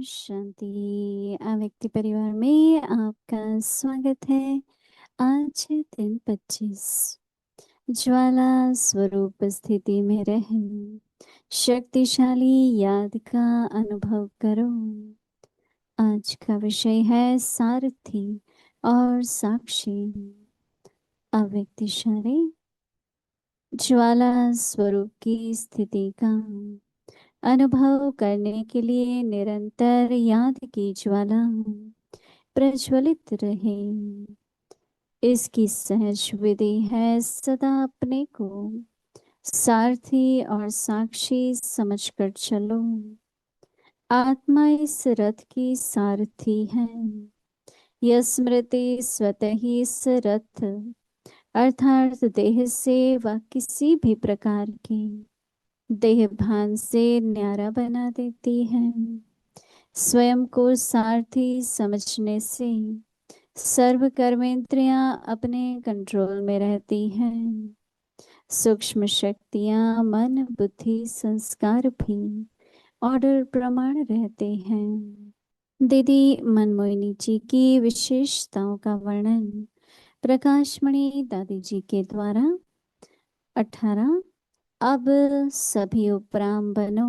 शांति। व्यक्ति परिवार में आपका स्वागत है। आज है दिन 25। ज्वाला स्वरूप स्थिति में रह शक्तिशाली याद का अनुभव करो। आज का विषय है सारथी और साक्षी। अव्यक्तिशाली ज्वाला स्वरूप की स्थिति का अनुभव करने के लिए निरंतर याद की ज्वाला प्रज्वलित रहे। इसकी सहज विधि है सदा अपने को सारथी और साक्षी समझकर चलो। आत्मा इस रथ की सारथी है। यह स्मृति स्वतः ही इस रथ अर्थात देह से व किसी भी प्रकार की देह भान से न्यारा बना देती है। स्वयं को सारथी समझने से सर्व कर्मेंद्रियां अपने कंट्रोल में रहती हैं। सूक्ष्म शक्तियां मन बुद्धि संस्कार भी ऑर्डर प्रमाण रहते हैं। दीदी मनमोहिनी जी की विशेषताओं का वर्णन प्रकाशमणि दादी जी के द्वारा 18। अब सभी उपराम बनो।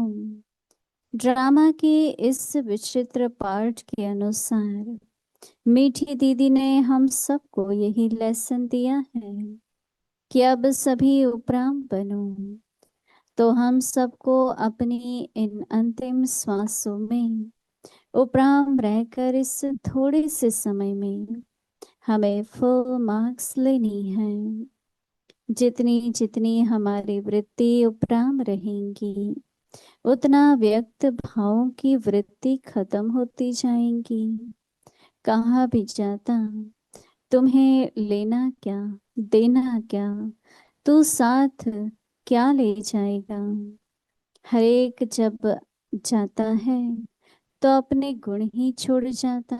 ड्रामा के इस विचित्र पार्ट के अनुसार मीठी दीदी ने हम सबको यही लेसन दिया है कि अब सभी उपराम बनो। तो हम सबको अपनी इन अंतिम श्वासों में उपराम रहकर इस थोड़े से समय में हमें फुल मार्क्स लेनी है। जितनी जितनी हमारी वृत्ति उपराम रहेंगी उतना व्यक्त भावों की वृत्ति खत्म होती जाएंगी। कहाँ भी जाता तुम्हें लेना क्या देना क्या, तू साथ क्या ले जाएगा। हर एक जब जाता है तो अपने गुण ही छोड़ जाता,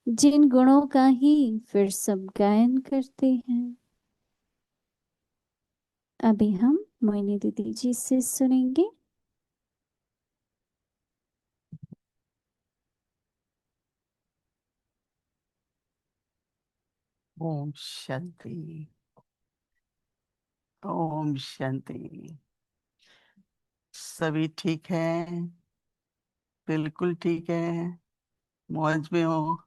जिन गुणों का ही फिर सब गायन करते हैं। अभी हम मोहिनी दीदी जी से सुनेंगे। ओम शांति। ओम शांति। सभी ठीक है? बिल्कुल ठीक है। मौज में हो?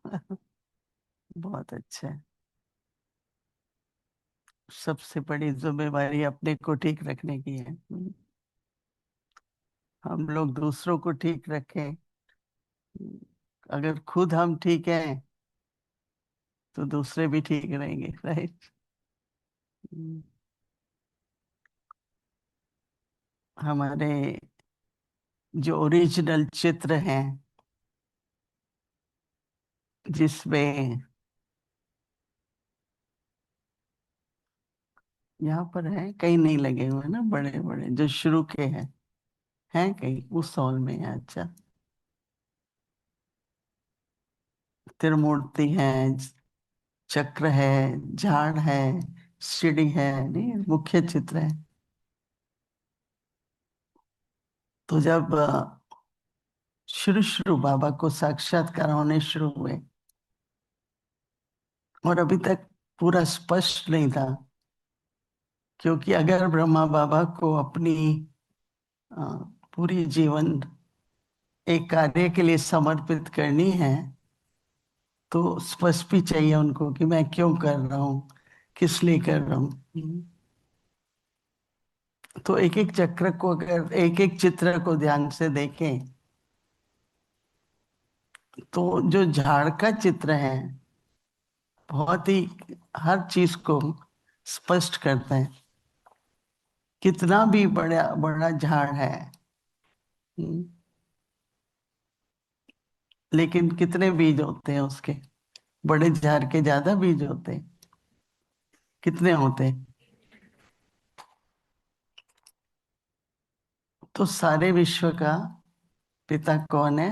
बहुत अच्छा है। सबसे बड़ी जिम्मेवारी अपने को ठीक रखने की है। हम लोग दूसरों को ठीक रखें। अगर खुद हम ठीक हैं तो दूसरे भी ठीक रहेंगे, राइट? हमारे जो ओरिजिनल चित्र हैं जिसमें यहाँ पर है, कहीं नहीं लगे हुए ना, बड़े बड़े जो शुरू के हैं कहीं उस हॉल में है। अच्छा, त्रिमूर्ति है, चक्र है, झाड़ है, सीढ़ी है, नहीं मुख्य चित्र है। तो जब शुरू शुरू बाबा को साक्षात्कार होने शुरू हुए और अभी तक पूरा स्पष्ट नहीं था, क्योंकि अगर ब्रह्मा बाबा को अपनी अ, पूरी जीवन एक कार्य के लिए समर्पित करनी है तो स्पष्ट भी चाहिए उनको कि मैं क्यों कर रहा हूँ, किस लिए कर रहा हूँ। तो एक एक चक्र को, अगर एक एक चित्र को ध्यान से देखें तो जो झाड़ का चित्र है बहुत ही हर चीज को स्पष्ट करता है। कितना भी बड़ा बड़ा झाड़ है, हम्म, लेकिन कितने बीज होते हैं उसके? बड़े झाड़ के ज्यादा बीज होते हैं। कितने होते हैं? तो सारे विश्व का पिता कौन है?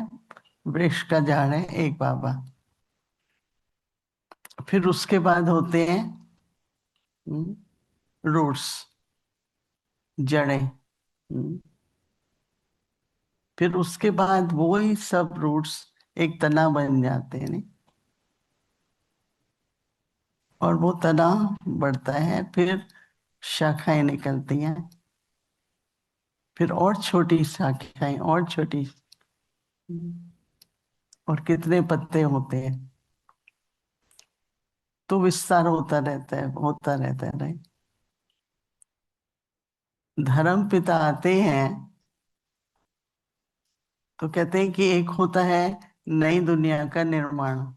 वृक्ष का झाड़ है एक बाबा। फिर उसके बाद होते हैं रूट्स, जड़ें। हम्म, फिर उसके बाद वो ही सब रूट्स एक तना बन जाते हैं, नहीं? और वो तना बढ़ता है, फिर शाखाएं निकलती हैं, फिर और छोटी शाखाएं और छोटी, और कितने पत्ते होते हैं। तो विस्तार होता रहता है, होता रहता है, नहीं? धर्म पिता आते हैं तो कहते हैं कि एक होता है नई दुनिया का निर्माण,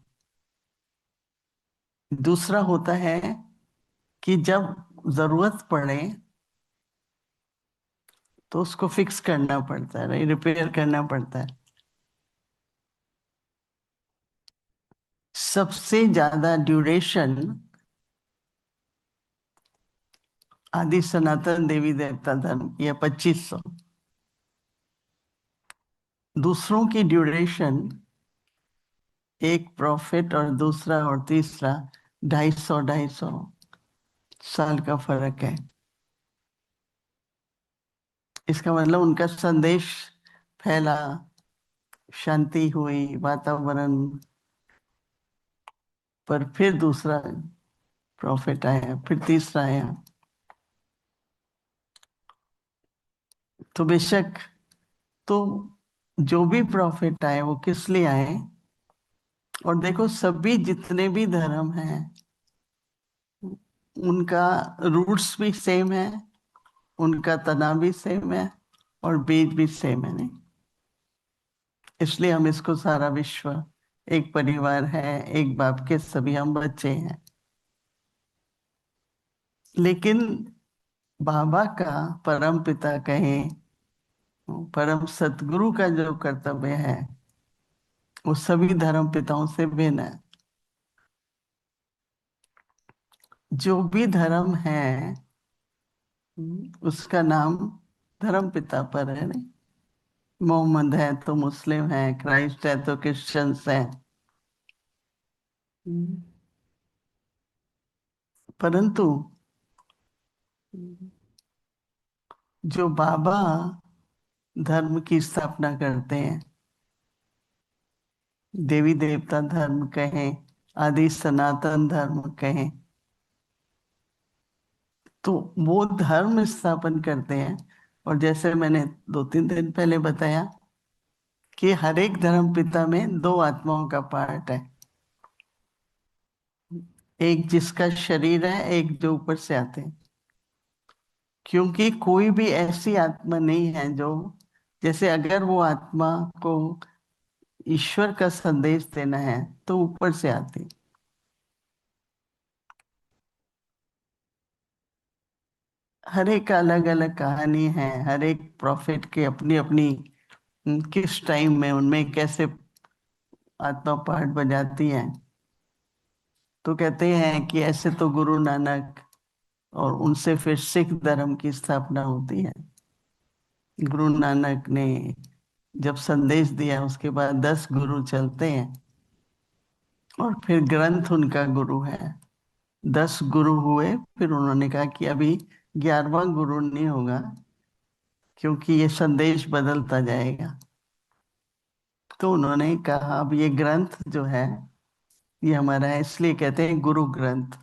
दूसरा होता है कि जब जरूरत पड़े तो उसको फिक्स करना पड़ता है, नहीं? रिपेयर करना पड़ता है। सबसे ज्यादा ड्यूरेशन आदि सनातन देवी देवता धर्म की है, 2500। दूसरों की ड्यूरेशन, एक प्रॉफिट और दूसरा और तीसरा 250 का फर्क है। इसका मतलब उनका संदेश फैला, शांति हुई वातावरण, पर फिर दूसरा प्रॉफिट आया, फिर तीसरा आया। तो बेशक, तो जो भी प्रॉफिट आए वो किस लिए आए? और देखो, सभी जितने भी धर्म हैं उनका रूट्स भी सेम है, उनका तना भी सेम है, और बीज भी सेम है, नहीं? इसलिए हम इसको सारा विश्व एक परिवार है, एक बाप के सभी हम बच्चे हैं। लेकिन बाबा का, परम पिता कहें, परम सतगुरु का जो कर्तव्य है वो सभी धर्म पिताओं से भिन्न है। जो भी धर्म है उसका नाम धर्म पिता पर है, नहीं? मोहम्मद है तो मुस्लिम है, क्राइस्ट है तो क्रिश्चियंस है। परंतु जो बाबा धर्म की स्थापना करते हैं, देवी देवता धर्म कहें, आदि सनातन धर्म कहें, तो वो धर्म स्थापन करते हैं। और जैसे मैंने 2-3 दिन पहले बताया कि हर एक धर्म पिता में दो आत्माओं का पार्ट है, एक जिसका शरीर है, एक जो ऊपर से आते हैं। क्योंकि कोई भी ऐसी आत्मा नहीं है जो, जैसे अगर वो आत्मा को ईश्वर का संदेश देना है तो ऊपर से आती। हर एक अलग अलग कहानी है, हर एक प्रॉफिट की अपनी अपनी, किस टाइम में उनमें कैसे आत्मा पार्ट बजाती है। तो कहते हैं कि ऐसे तो गुरु नानक, और उनसे फिर सिख धर्म की स्थापना होती है। गुरु नानक ने जब संदेश दिया उसके बाद 10 गुरु चलते हैं, और फिर ग्रंथ उनका गुरु है। 10 गुरु हुए, फिर उन्होंने कहा कि अभी 11वां गुरु नहीं होगा, क्योंकि ये संदेश बदलता जाएगा। तो उन्होंने कहा अब ये ग्रंथ जो है ये हमारा है, इसलिए कहते हैं गुरु ग्रंथ।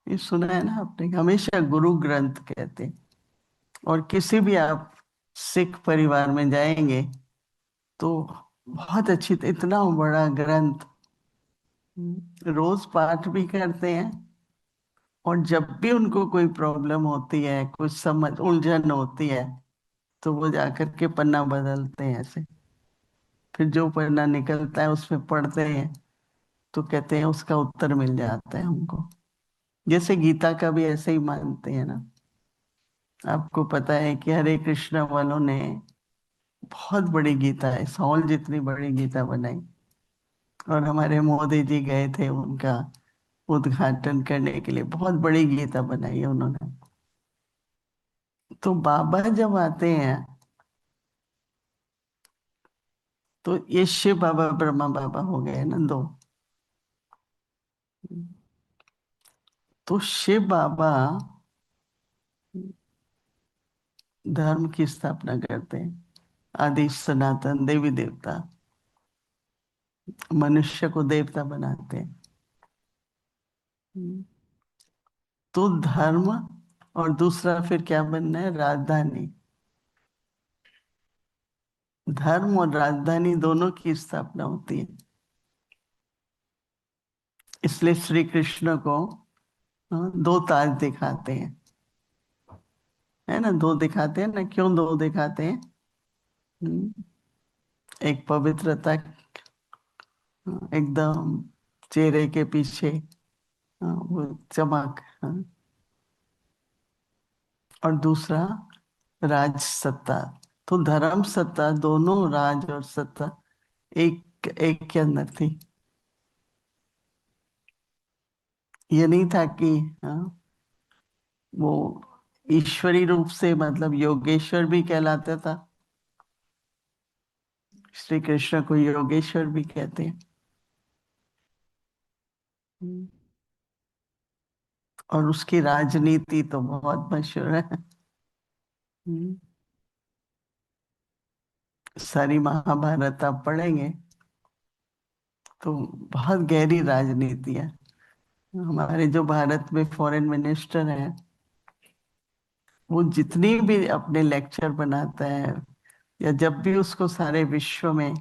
ये सुना है ना आपने? हमेशा गुरु ग्रंथ कहते हैं। और किसी भी आप सिख परिवार में जाएंगे तो बहुत अच्छी, इतना बड़ा ग्रंथ, रोज पाठ भी करते हैं। और जब भी उनको कोई प्रॉब्लम होती है, कुछ समझ उलझन होती है, तो वो जाकर के पन्ना बदलते हैं ऐसे, फिर जो पन्ना निकलता है उसमें पढ़ते हैं, तो कहते हैं उसका उत्तर मिल जाता है हमको। जैसे गीता का भी ऐसे ही मानते हैं ना। आपको पता है कि हरे कृष्णा वालों ने बहुत बड़ी गीता है, सॉल जितनी बड़ी गीता बनाई, और हमारे मोदी जी गए थे उनका उद्घाटन करने के लिए, बहुत बड़ी गीता बनाई है उन्होंने। तो बाबा जब आते हैं तो ये शिव बाबा ब्रह्मा बाबा हो गए ना दो। तो शिव बाबा धर्म की स्थापना करते हैं, आदि सनातन देवी देवता मनुष्य को देवता बनाते हैं। हम्म। तो धर्म और दूसरा फिर क्या बनना है, राजधानी। धर्म और राजधानी दोनों की स्थापना होती है। इसलिए श्री कृष्ण को दो ताज दिखाते हैं, है ना, दो दिखाते हैं ना, क्यों दो दिखाते हैं? हम्म, एक पवित्रता, एकदम चेहरे के पीछे वो चमक, और दूसरा राज सत्ता। तो धर्म सत्ता दोनों, राज और सत्ता एक एक के अंदर थी। ये नहीं था कि वो ईश्वरी रूप से, मतलब योगेश्वर भी कहलाता था। श्री कृष्ण को योगेश्वर भी कहते हैं। हम्म। और उसकी राजनीति तो बहुत मशहूर है। हम्म। सारी महाभारत आप पढ़ेंगे तो बहुत गहरी राजनीति है। हमारे जो भारत में फॉरेन मिनिस्टर हैं, वो जितनी भी अपने लेक्चर बनाता है, या जब भी उसको सारे विश्व में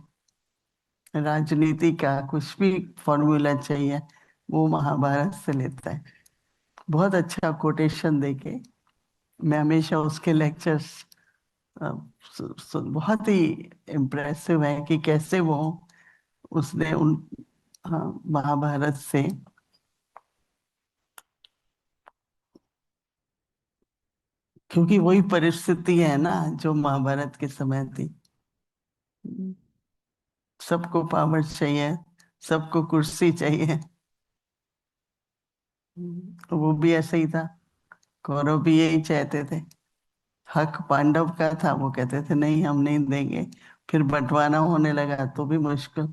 राजनीति का कुछ भी फॉर्मूला चाहिए, वो महाभारत से लेता है। बहुत अच्छा कोटेशन देके मैं हमेशा उसके लेक्चर्स बहुत ही इम्प्रेसिव है कि कैसे वो उसने उन, हाँ, महाभारत से, क्योंकि वही परिस्थिति है ना जो महाभारत के समय थी। सबको पावर चाहिए, सबको कुर्सी चाहिए। तो वो भी ऐसे ही था, कौरव भी यही चाहते थे। हक पांडव का था, वो कहते थे नहीं हम नहीं देंगे। फिर बंटवारा होने लगा तो भी मुश्किल।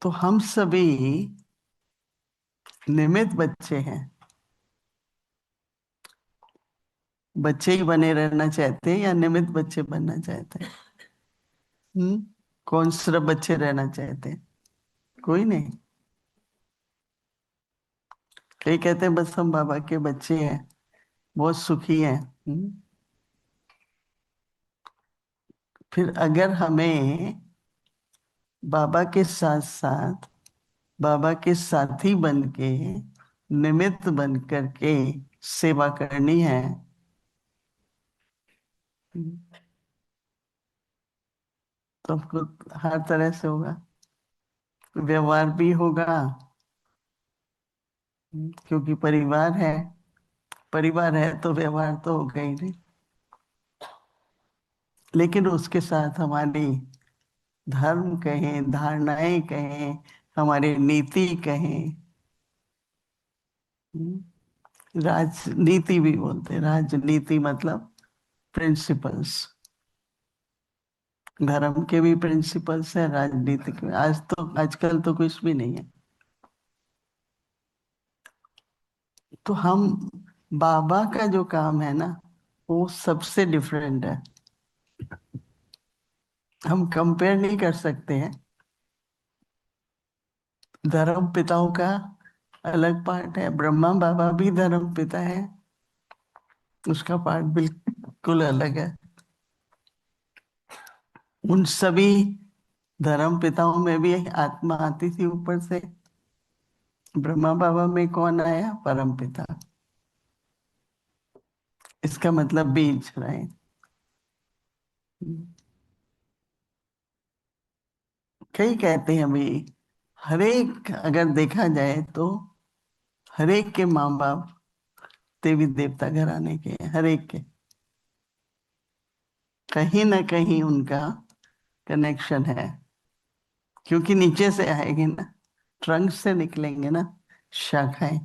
तो हम सभी निमित्त बच्चे हैं। बच्चे ही बने रहना चाहते हैं या निमित्त बच्चे बनना चाहते हैं? हम्म। कौन सिर्फ बच्चे रहना चाहते हैं? कोई नहीं। कई कहते हैं बस हम बाबा के बच्चे हैं, बहुत सुखी हैं। फिर अगर हमें बाबा के साथ साथ, बाबा के साथी बन के, निमित्त बन करके सेवा करनी है, तो हमको हर तरह से होगा। व्यवहार भी होगा, क्योंकि परिवार है। परिवार है तो व्यवहार तो होगा ही नहीं। लेकिन उसके साथ हमारी धर्म कहें, धारणाएं कहें, हमारी नीति कहें, राजनीति भी बोलते हैं। राजनीति मतलब प्रिंसिपल्स। धर्म के भी प्रिंसिपल्स हैं, राजनीतिक में आज तो, आजकल तो कुछ भी नहीं है। तो हम, बाबा का जो काम है ना, वो सबसे डिफरेंट है। हम कंपेयर नहीं कर सकते हैं। धर्म पिताओं का अलग पार्ट है, ब्रह्मा बाबा भी धर्म पिता है, उसका पार्ट बिल्कुल अलग है। उन सभी धर्म पिताओं में भी आत्मा आती थी ऊपर से। ब्रह्मा बाबा में कौन आया? परम पिता। इसका मतलब बीज, राइट। कई कहते हैं अभी, हरेक अगर देखा जाए तो हरेक के माँ बाप देवी देवता घराने के हैं, हरेक के कहीं ना कहीं उनका कनेक्शन है। क्योंकि नीचे से आएंगे ना, ट्रंक से निकलेंगे ना शाखाएं,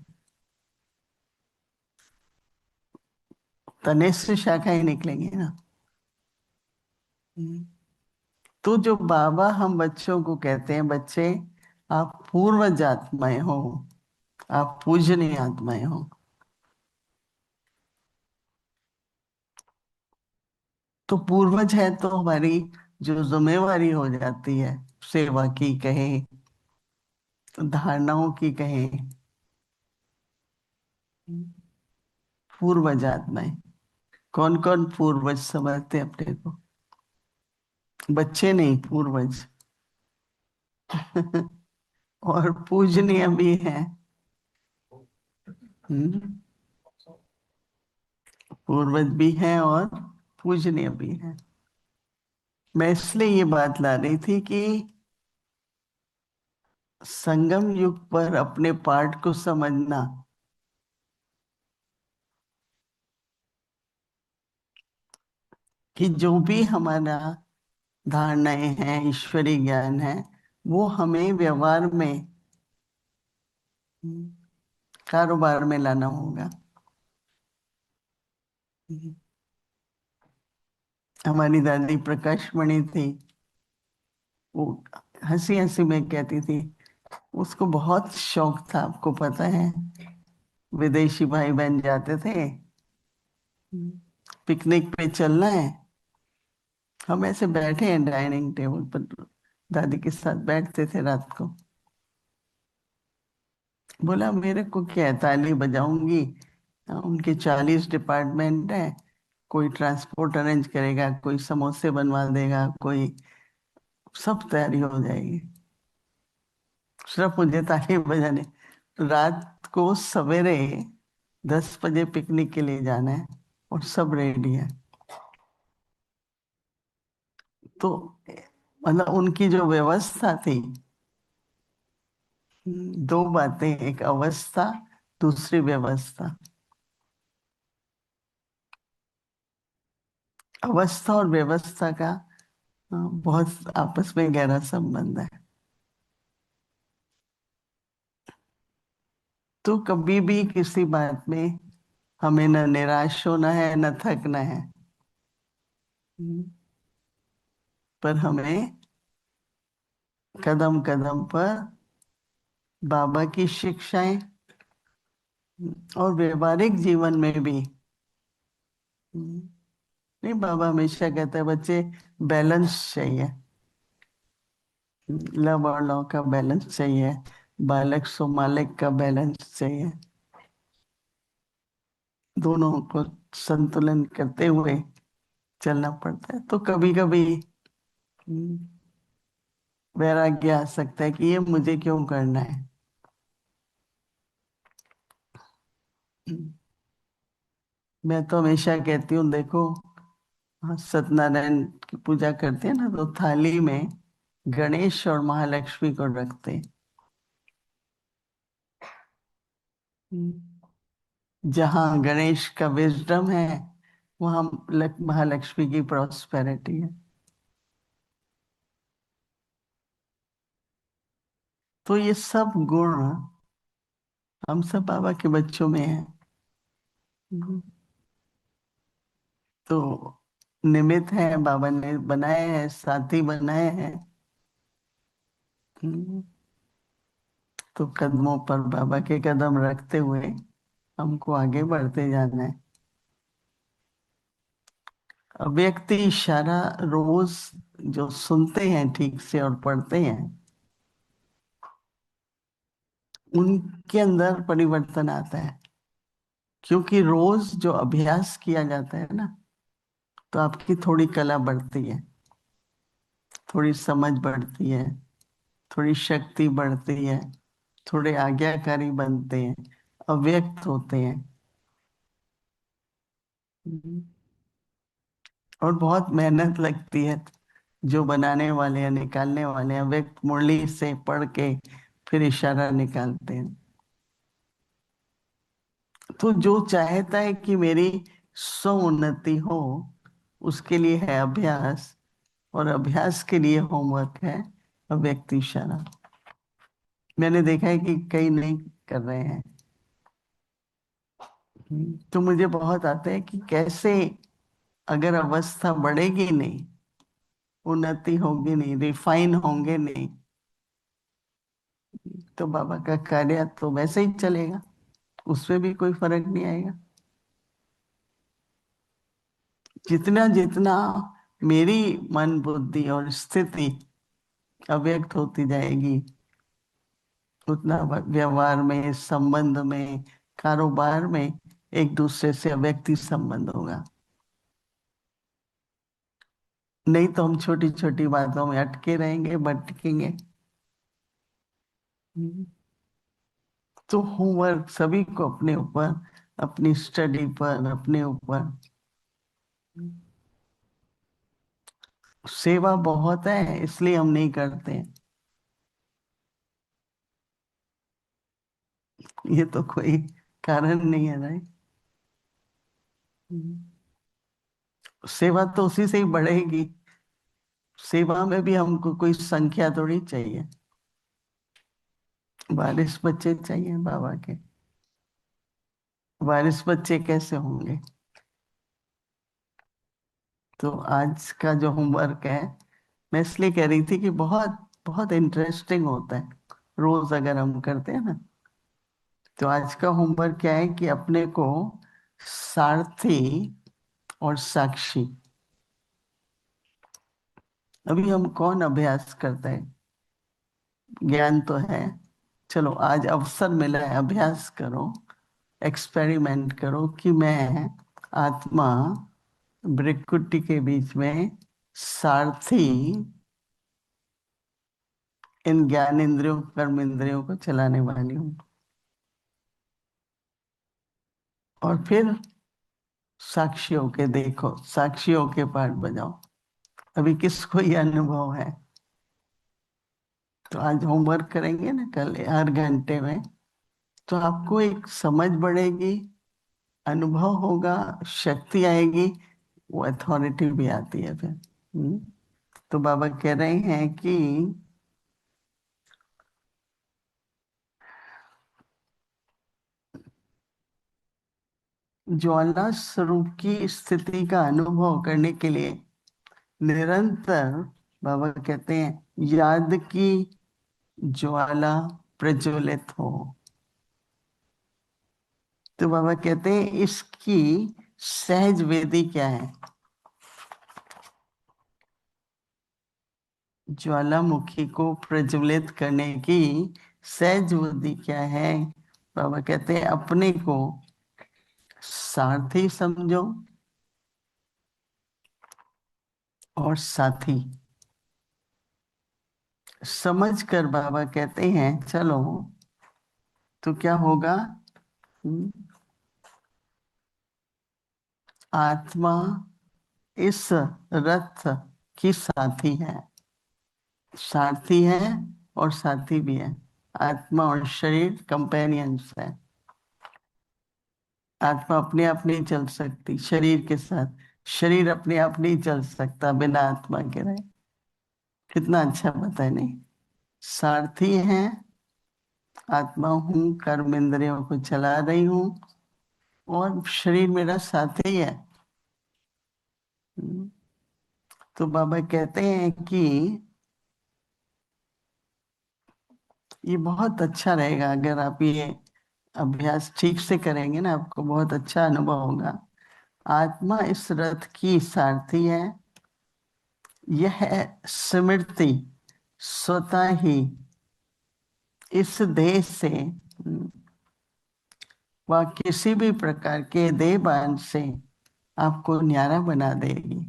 तने से शाखाएं निकलेंगे ना। हम्म। तो जो बाबा हम बच्चों को कहते हैं, बच्चे आप पूर्वज आत्माएं हो, आप पूजनीय आत्माएं हो। तो पूर्वज है तो हमारी जो जिम्मेवारी हो जाती है, सेवा की कहें, धारणाओं की कहें, पूर्वज आत्माएं। कौन कौन पूर्वज समझते हैं अपने को? बच्चे नहीं, पूर्वज। और पूजनीय भी है। हम्म, पूर्वज भी हैं और पूजनीय भी हैं। मैं इसलिए ये बात ला रही थी कि संगम युग पर अपने पार्ट को समझना, कि जो भी हमारा धारणाएं हैं, ईश्वरीय ज्ञान है, वो हमें व्यवहार में, हम्म, कारोबार में लाना होगा। हमारी दादी प्रकाश मणि थी, वो हंसी हंसी में कहती थी, उसको बहुत शौक था, आपको पता है, विदेशी भाई बहन जाते थे, पिकनिक पे चलना है, हम ऐसे बैठे हैं डाइनिंग टेबल पर, दादी के साथ बैठते थे रात को, बोला मेरे को क्या है, ताली बजाऊंगी, उनके 40 डिपार्टमेंट है, कोई ट्रांसपोर्ट अरेंज करेगा, कोई समोसे बनवा देगा, कोई, सब तैयारी हो जाएगी, सिर्फ मुझे ताली बजाने। रात को सवेरे 10 बजे पिकनिक के लिए जाना है और सब रेडी है। तो मतलब उनकी जो व्यवस्था थी, दो बातें, एक अवस्था, दूसरी व्यवस्था। अवस्था और व्यवस्था का बहुत आपस में गहरा संबंध है। तो कभी भी किसी बात में हमें न निराश होना है न थकना है। हम्म, पर हमें कदम कदम पर बाबा की शिक्षाएं और व्यवहारिक जीवन में भी, नहीं, बाबा हमेशा कहता है बच्चे, बैलेंस चाहिए, लव और लॉ का बैलेंस चाहिए, बालक सो मालिक का बैलेंस चाहिए, दोनों को संतुलन करते हुए चलना पड़ता है। तो कभी कभी वैराग्य आ सकता है कि ये मुझे क्यों करना है। मैं तो हमेशा कहती हूँ, देखो, हाँ, सत्यनारायण की पूजा करते हैं ना, तो थाली में गणेश और महालक्ष्मी को रखते हैं। जहाँ गणेश का विजडम है, वहाँ महालक्ष्मी की प्रॉस्पेरिटी है। तो ये सब गुण हम सब बाबा के बच्चों में है। तो निमित्त है, बाबा ने बनाए हैं, साथी बनाए हैं। तो कदमों पर बाबा के कदम रखते हुए हमको आगे बढ़ते जाना है। व्यक्ति इशारा रोज जो सुनते हैं ठीक से और पढ़ते हैं, उनके अंदर परिवर्तन आता है, क्योंकि रोज जो अभ्यास किया जाता है ना, तो आपकी थोड़ी कला बढ़ती है, थोड़ी समझ बढ़ती है, थोड़ी शक्ति बढ़ती है, थोड़े आज्ञाकारी बनते हैं, अव्यक्त होते हैं। और बहुत मेहनत लगती है, जो बनाने वाले हैं, निकालने वाले हैं, व्यक्त मुरली से पढ़ के फिर इशारा निकालते हैं। तो जो चाहता है कि मेरी स्वोन्नति हो, उसके लिए है अभ्यास, और अभ्यास के लिए होमवर्क है अव्यक्त इशारा। मैंने देखा है कि कई नहीं कर रहे हैं। तो मुझे बहुत आता है कि कैसे, अगर अवस्था बढ़ेगी नहीं, उन्नति होगी नहीं, रिफाइन होंगे नहीं, तो बाबा का कार्य तो वैसे ही चलेगा, उसमें भी कोई फर्क नहीं आएगा। जितना जितना मेरी मन बुद्धि और स्थिति अव्यक्त होती जाएगी, उतना व्यवहार में, संबंध में, कारोबार में एक दूसरे से अव्यक्ति संबंध होगा। नहीं तो हम छोटी छोटी बातों में अटके रहेंगे, भटकेंगे। तो होमवर्क सभी को अपने ऊपर, अपनी स्टडी पर, अपने ऊपर। सेवा बहुत है इसलिए हम नहीं करते, ये तो कोई कारण नहीं है ना। सेवा तो उसी से ही बढ़ेगी। सेवा में भी हमको कोई संख्या थोड़ी चाहिए। 22 बच्चे चाहिए बाबा के। 22 बच्चे कैसे होंगे? तो आज का जो होमवर्क है, मैं इसलिए कह रही थी कि बहुत बहुत इंटरेस्टिंग होता है रोज अगर हम करते हैं ना। तो आज का होमवर्क क्या है कि अपने को सारथी और साक्षी, अभी हम कौन अभ्यास करते हैं? ज्ञान तो है, चलो आज अवसर मिला है, अभ्यास करो, एक्सपेरिमेंट करो कि मैं आत्मा भृकुटी के बीच में सारथी, इन ज्ञान इंद्रियों, कर्म इंद्रियों को चलाने वाली हूँ। और फिर साक्षी होके देखो, साक्षी होके पाठ बजाओ। अभी किसको ये अनुभव है? तो आज होमवर्क करेंगे ना कल हर घंटे में, तो आपको एक समझ बढ़ेगी, अनुभव होगा, शक्ति आएगी, वो अथॉरिटी भी आती है फिर। तो बाबा कह रहे हैं कि ज्वाला स्वरूप की स्थिति का अनुभव करने के लिए निरंतर, बाबा कहते हैं, याद की ज्वाला प्रज्वलित हो। तो बाबा कहते हैं इसकी सहज विधि क्या है? ज्वालामुखी को प्रज्वलित करने की सहज विधि क्या है? बाबा कहते हैं अपने को सारथी समझो और साथी समझ कर बाबा कहते हैं चलो, तो क्या होगा? हम्म, आत्मा इस रथ की साथी है, सारथी है और साथी भी है। आत्मा और शरीर कंपेनियंस है। आत्मा अपने आप नहीं चल सकती शरीर के साथ, शरीर अपने आप नहीं चल सकता बिना आत्मा के रहे। कितना अच्छा पता है नहीं? सारथी है, आत्मा हूँ, कर्म इंद्रियों को चला रही हूँ, और शरीर मेरा साथी है। हम्म, तो बाबा कहते हैं कि ये बहुत अच्छा रहेगा अगर आप ये अभ्यास ठीक से करेंगे ना, आपको बहुत अच्छा अनुभव होगा। आत्मा इस रथ की सारथी है, यह स्मृति स्वतः ही इस देह से व किसी भी प्रकार के देहभान से आपको न्यारा बना देगी।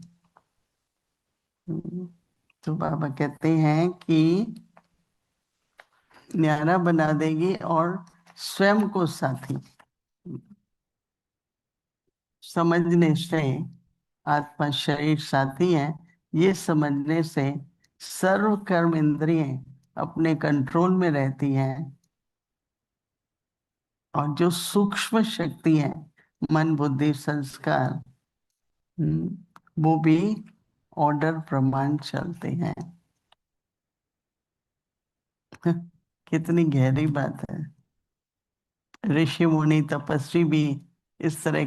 तो बाबा कहते हैं कि न्यारा बना देगी और स्वयं को साथी समझने से, आत्मा शरीर साथी है ये समझने से सर्व कर्म इंद्रियां अपने कंट्रोल में रहती हैं, और जो सूक्ष्म शक्ति है, मन बुद्धि संस्कार, वो भी ऑर्डर प्रमाण चलते हैं। कितनी गहरी बात है। ऋषि मुनि तपस्वी भी इस तरह